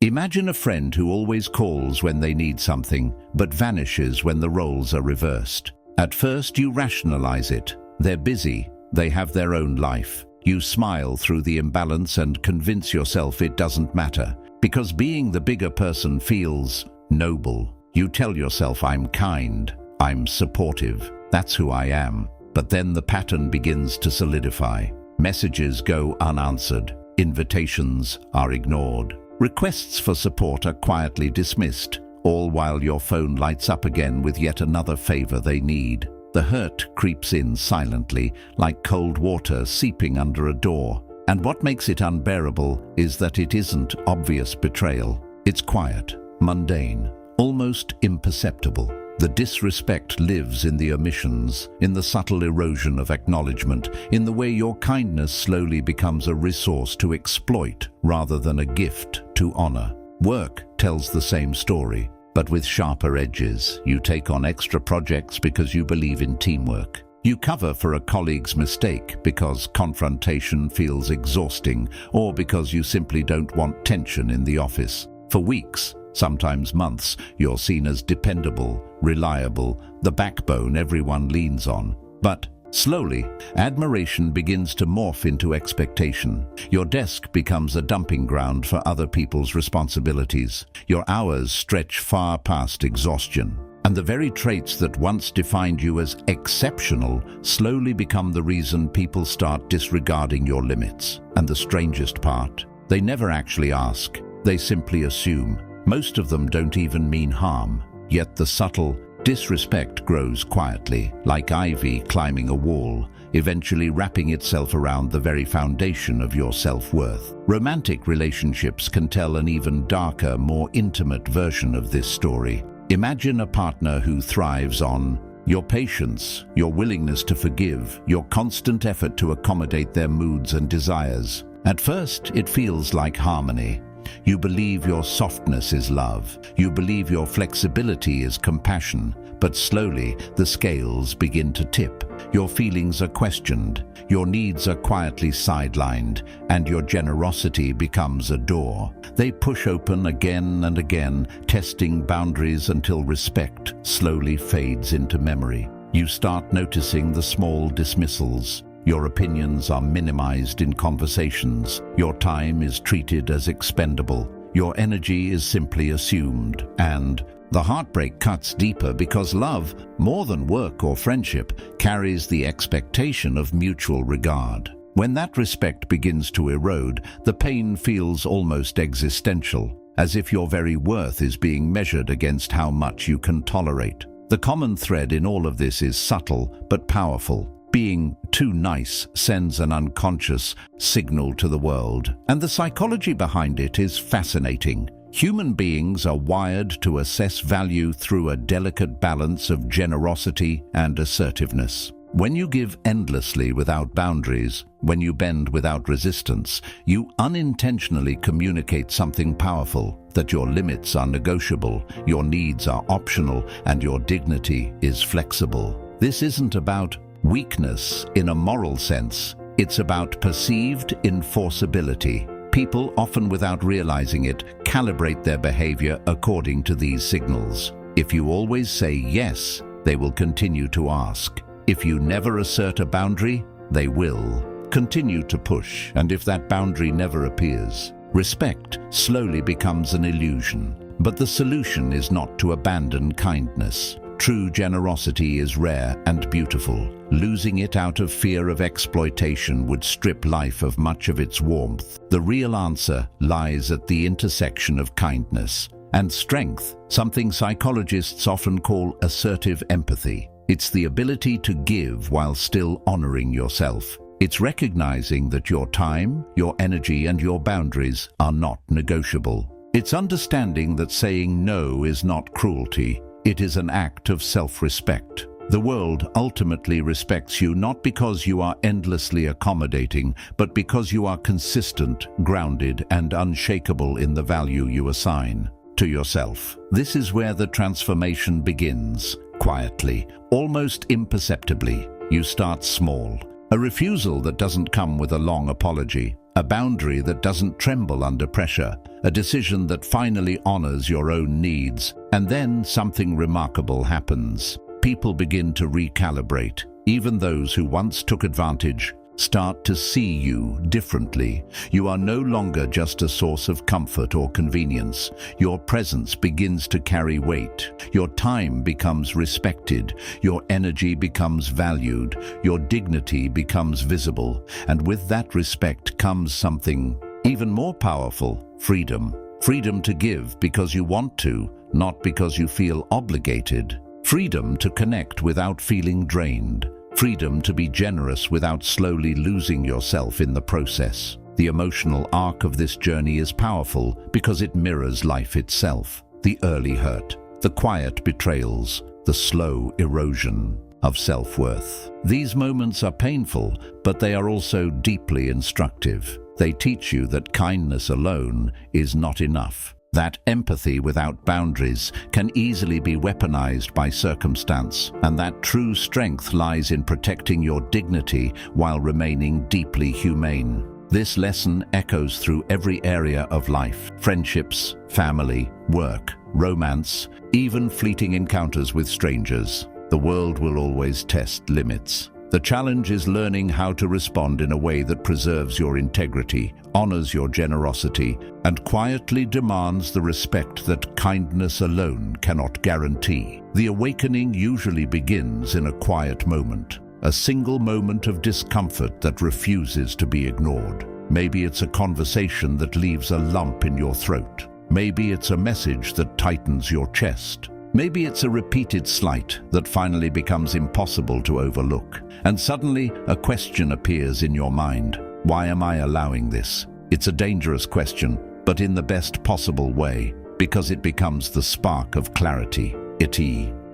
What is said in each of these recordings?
Imagine a friend who always calls when they need something, but vanishes when the roles are reversed. At first you rationalize it. They're busy. They have their own life. You smile through the imbalance and convince yourself it doesn't matter, because being the bigger person feels noble. You tell yourself, I'm kind, I'm supportive, that's who I am. But then the pattern begins to solidify. Messages go unanswered. Invitations are ignored. Requests for support are quietly dismissed, all while your phone lights up again with yet another favor they need. The hurt creeps in silently, like cold water seeping under a door. And what makes it unbearable is that it isn't obvious betrayal. It's quiet, mundane, almost imperceptible. The disrespect lives in the omissions, in the subtle erosion of acknowledgement, in the way your kindness slowly becomes a resource to exploit rather than a gift to honor. Work tells the same story, but with sharper edges. You take on extra projects because you believe in teamwork. You cover for a colleague's mistake because confrontation feels exhausting, or because you simply don't want tension in the office. For weeks, sometimes months, you're seen as dependable, reliable, the backbone everyone leans on. But slowly, admiration begins to morph into expectation. Your desk becomes a dumping ground for other people's responsibilities. Your hours stretch far past exhaustion. And the very traits that once defined you as exceptional slowly become the reason people start disregarding your limits. And the strangest part, they never actually ask. They simply assume. Most of them don't even mean harm, yet the subtle disrespect grows quietly, like ivy climbing a wall, eventually wrapping itself around the very foundation of your self-worth. Romantic relationships can tell an even darker, more intimate version of this story. Imagine a partner who thrives on your patience, your willingness to forgive, your constant effort to accommodate their moods and desires. At first, it feels like harmony. You believe your softness is love. You believe your flexibility is compassion. But slowly, the scales begin to tip. Your feelings are questioned. Your needs are quietly sidelined. And your generosity becomes a door. They push open again and again, testing boundaries until respect slowly fades into memory. You start noticing the small dismissals. Your opinions are minimized in conversations. Your time is treated as expendable. Your energy is simply assumed. And the heartbreak cuts deeper because love, more than work or friendship, carries the expectation of mutual regard. When that respect begins to erode, the pain feels almost existential, as if your very worth is being measured against how much you can tolerate. The common thread in all of this is subtle but powerful. Being too nice sends an unconscious signal to the world, and the psychology behind it is fascinating. Human beings are wired to assess value through a delicate balance of generosity and assertiveness. When you give endlessly without boundaries, when you bend without resistance, you unintentionally communicate something powerful, that your limits are negotiable, your needs are optional, and your dignity is flexible. This isn't about weakness in a moral sense. It's about perceived enforceability. People, often without realizing it, calibrate their behavior according to these signals. If you always say yes, they will continue to ask. If you never assert a boundary, they will continue to push. And if that boundary never appears, respect slowly becomes an illusion. But the solution is not to abandon kindness. True generosity is rare and beautiful. Losing it out of fear of exploitation would strip life of much of its warmth. The real answer lies at the intersection of kindness and strength, something psychologists often call assertive empathy. It's the ability to give while still honoring yourself. It's recognizing that your time, your energy, and your boundaries are not negotiable. It's understanding that saying no is not cruelty. It is an act of self-respect. The world ultimately respects you not because you are endlessly accommodating, but because you are consistent, grounded, and unshakable in the value you assign to yourself. This is where the transformation begins. Quietly, almost imperceptibly, you start small. A refusal that doesn't come with a long apology. a boundary that doesn't tremble under pressure, a decision that finally honors your own needs. And then something remarkable happens. People begin to recalibrate. Even those who once took advantage start to see you differently. You are no longer just a source of comfort or convenience. Your presence begins to carry weight. Your time becomes respected. Your energy becomes valued. Your dignity becomes visible. And with that respect comes something even more powerful: freedom. Freedom to give because you want to, not because you feel obligated. Freedom to connect without feeling drained. Freedom to be generous without slowly losing yourself in the process. The emotional arc of this journey is powerful because it mirrors life itself. The early hurt, the quiet betrayals, the slow erosion of self-worth. These moments are painful, but they are also deeply instructive. They teach you that kindness alone is not enough. That empathy without boundaries can easily be weaponized by circumstance, and that true strength lies in protecting your dignity while remaining deeply humane. This lesson echoes through every area of life: friendships, family, work, romance, even fleeting encounters with strangers. The world will always test limits. The challenge is learning how to respond in a way that preserves your integrity, honors your generosity, and quietly demands the respect that kindness alone cannot guarantee. The awakening usually begins in a quiet moment, a single moment of discomfort that refuses to be ignored. Maybe it's a conversation that leaves a lump in your throat. Maybe it's a message that tightens your chest. Maybe it's a repeated slight that finally becomes impossible to overlook. And suddenly, a question appears in your mind. Why am I allowing this? It's a dangerous question, but in the best possible way, because it becomes the spark of clarity. It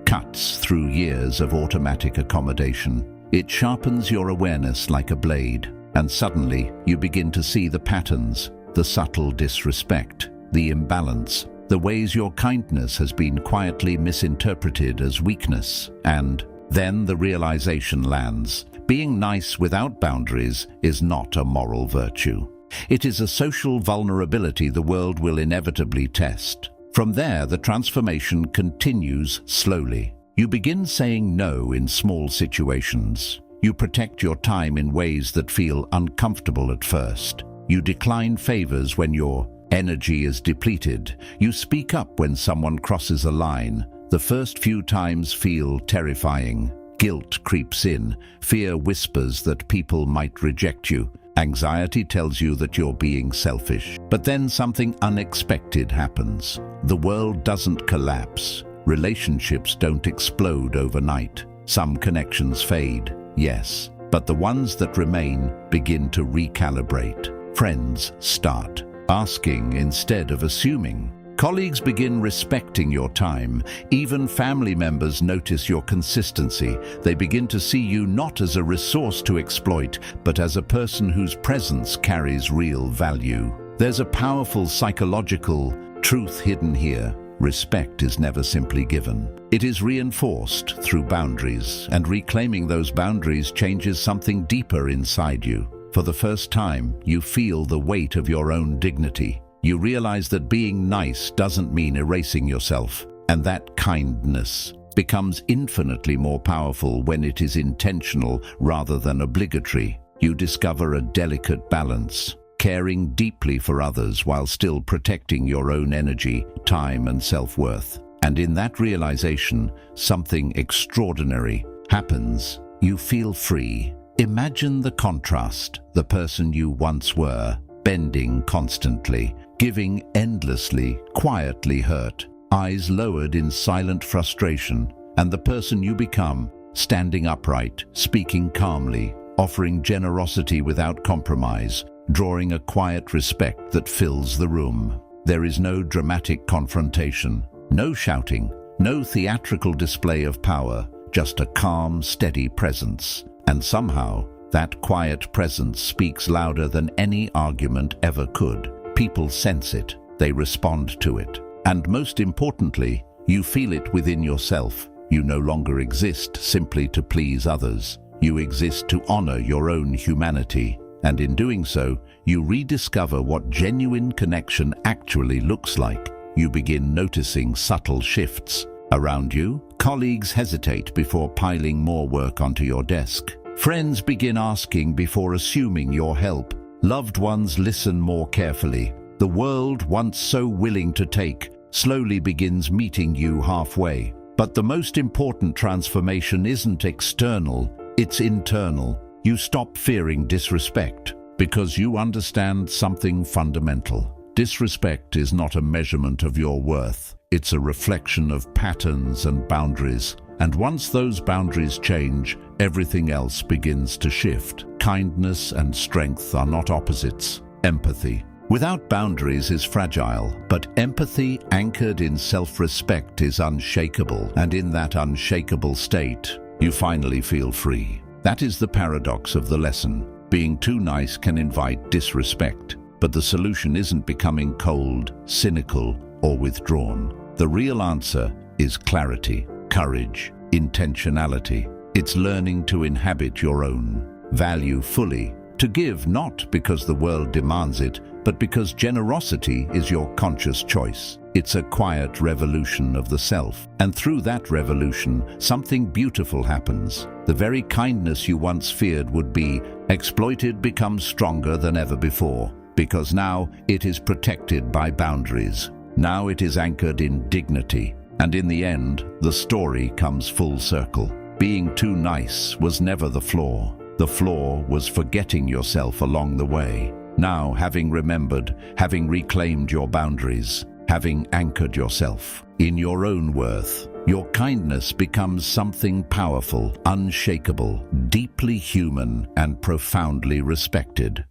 cuts through years of automatic accommodation. It sharpens your awareness like a blade, and suddenly you begin to see the patterns, the subtle disrespect, the imbalance, the ways your kindness has been quietly misinterpreted as weakness. And then the realization lands. Being nice without boundaries is not a moral virtue. It is a social vulnerability the world will inevitably test. From there, the transformation continues slowly. You begin saying no in small situations. You protect your time in ways that feel uncomfortable at first. You decline favors when your energy is depleted. You speak up when someone crosses a line. The first few times feel terrifying. Guilt creeps in. Fear whispers that people might reject you. Anxiety tells you that you're being selfish. But then something unexpected happens. The world doesn't collapse. Relationships don't explode overnight. Some connections fade, yes, but the ones that remain begin to recalibrate. Friends start asking instead of assuming. Colleagues begin respecting your time. Even family members notice your consistency. They begin to see you not as a resource to exploit, but as a person whose presence carries real value. There's a powerful psychological truth hidden here. Respect is never simply given. It is reinforced through boundaries, and reclaiming those boundaries changes something deeper inside you. For the first time, you feel the weight of your own dignity. You realize that being nice doesn't mean erasing yourself, and that kindness becomes infinitely more powerful when it is intentional rather than obligatory. You discover a delicate balance, caring deeply for others while still protecting your own energy, time, and self-worth. And in that realization, something extraordinary happens. You feel free. Imagine the contrast: the person you once were, bending constantly, giving endlessly, quietly hurt, eyes lowered in silent frustration, and the person you become, standing upright, speaking calmly, offering generosity without compromise, drawing a quiet respect that fills the room. There is no dramatic confrontation, no shouting, no theatrical display of power, just a calm, steady presence. And somehow, that quiet presence speaks louder than any argument ever could. People sense it, they respond to it. And most importantly, you feel it within yourself. You no longer exist simply to please others. You exist to honor your own humanity. And in doing so, you rediscover what genuine connection actually looks like. You begin noticing subtle shifts. Around you, colleagues hesitate before piling more work onto your desk. Friends begin asking before assuming your help. Loved ones listen more carefully. The world, once so willing to take, slowly begins meeting you halfway. But the most important transformation isn't external, it's internal. You stop fearing disrespect because you understand something fundamental. Disrespect is not a measurement of your worth. It's a reflection of patterns and boundaries. And once those boundaries change, everything else begins to shift. Kindness and strength are not opposites. Empathy without boundaries is fragile, but empathy anchored in self-respect is unshakable. And in that unshakable state, you finally feel free. That is the paradox of the lesson. Being too nice can invite disrespect, but the solution isn't becoming cold, cynical, or withdrawn. The real answer is clarity, courage, intentionality. It's learning to inhabit your own value fully, to give not because the world demands it, but because generosity is your conscious choice. It's a quiet revolution of the self, and through that revolution, something beautiful happens. The very kindness you once feared would be exploited becomes stronger than ever before, because now it is protected by boundaries. Now it is anchored in dignity, and in the end, the story comes full circle. Being too nice was never the flaw. The flaw was forgetting yourself along the way. Now, having remembered, having reclaimed your boundaries, having anchored yourself in your own worth, your kindness becomes something powerful, unshakable, deeply human, and profoundly respected.